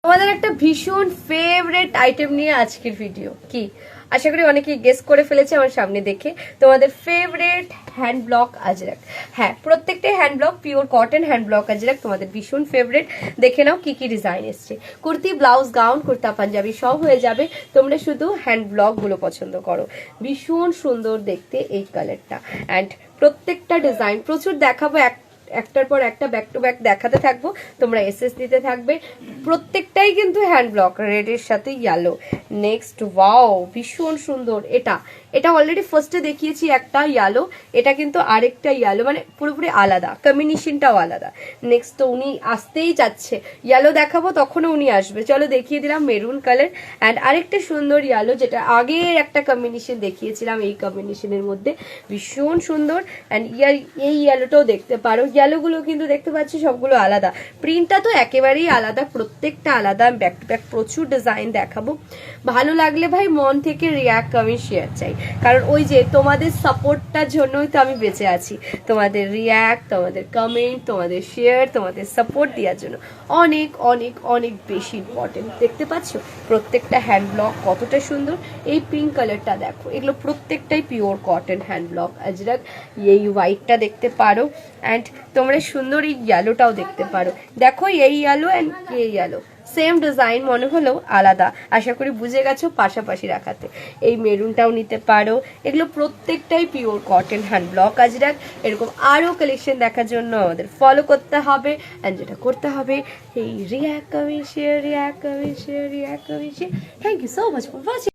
তোমাদের একটা ভীষণ ফেভারিট আইটেম নিয়ে আজকের ভিডিও কি আশা করি অনেকেই গেস করে ফেলেছে আমার সামনে দেখে। তোমাদের ফেভারিট হ্যান্ড ব্লক আজরাক। হ্যাঁ, প্রত্যেকটাই hand block, pure cotton hand block Ajrak তোমাদের ভীষণ ফেভারিট। দেখে নাও কি কি ডিজাইন এসছে। কুর্তি, ব্লাউজ, গাউন, কুর্তা, পাঞ্জাবি সব হয়ে যাবে। তোমরা শুধু হ্যান্ড ব্লক গুলো পছন্দ করো। ভীষণ সুন্দর দেখতে এই কালারটা। অ্যান্ড প্রত্যেকটা ডিজাইন প্রচুর দেখাবো, একটার পর একটা ব্যাক টু ব্যাক দেখাতে থাকবো, তোমরা এসএস দিতে থাকবে। প্রত্যেকটাই কিন্তু হ্যান্ড ব্লক, রেডের সাথে ইয়েলো। নেক্সট, ওয়াও ভীষণ সুন্দর। এটা অলরেডি ফার্স্টে দেখিয়েছি একটা ইয়েলো, এটা কিন্তু আরেকটা ইয়েলো, মানে পুরোপুরি আলাদা, কম্বিনেশনটাও আলাদা। নেক্সট তো উনি আসতেই যাচ্ছে, ইয়েলো দেখাবো তখনও উনি আসবে। চলো দেখিয়ে দিলাম মেরুন কালার অ্যান্ড আরেকটা সুন্দর ইয়েলো, যেটা আগের একটা কম্বিনেশন দেখিয়েছিলাম এই কম্বিনেশনের মধ্যে, ভীষণ সুন্দর। অ্যান্ড এই ইয়েলোটাও দেখতে পারো, ইয়েলোগুলো কিন্তু দেখতে পাচ্ছি সবগুলো আলাদা, প্রিন্টটা তো একেবারেই আলাদা, প্রত্যেকটা আলাদা। ব্যাক টু ব্যাক প্রচুর ডিজাইন দেখাবো। ভালো লাগলে ভাই মন থেকে রিয়াক্ট, আমি শেয়ার চাই, কারণ ওই যে তোমাদের সাপোর্টটার জন্যই তো আমি বেঁচে আছি। তোমাদের রিয়াক্ট, তোমাদের কমেন্ট, তোমাদের শেয়ার, তোমাদের সাপোর্ট দেওয়ার জন্য অনেক অনেক অনেক বেশি ইম্পর্টেন্ট। দেখতে পাচ্ছ প্রত্যেকটা হ্যান্ড ব্লক কতটা সুন্দর। এই পিঙ্ক কালারটা দেখো, এগুলো প্রত্যেকটাই pure cotton hand block Ajrak. এই হোয়াইটটা দেখতে পারো অ্যান্ড তোমরা সুন্দর এই ইয়েলোটাও দেখতে পারো। দেখো এই ইয়েলো অ্যান্ড এই ইয়েলো সেম ডিজাইন মনে হলেও আলাদা, আশা করি বুঝে গেছো পাশাপাশি রাখাতে। এই মেরুনটাও নিতে পারো, এগুলো প্রত্যেকটাই pure cotton hand block Ajrak. এরকম আরও কালেকশন দেখার জন্য আমাদের ফলো করতে হবে, অ্যান্ড যেটা করতে হবে এই react, comment, share, react, comment, share, react, comment, share. Thank you so much for watching.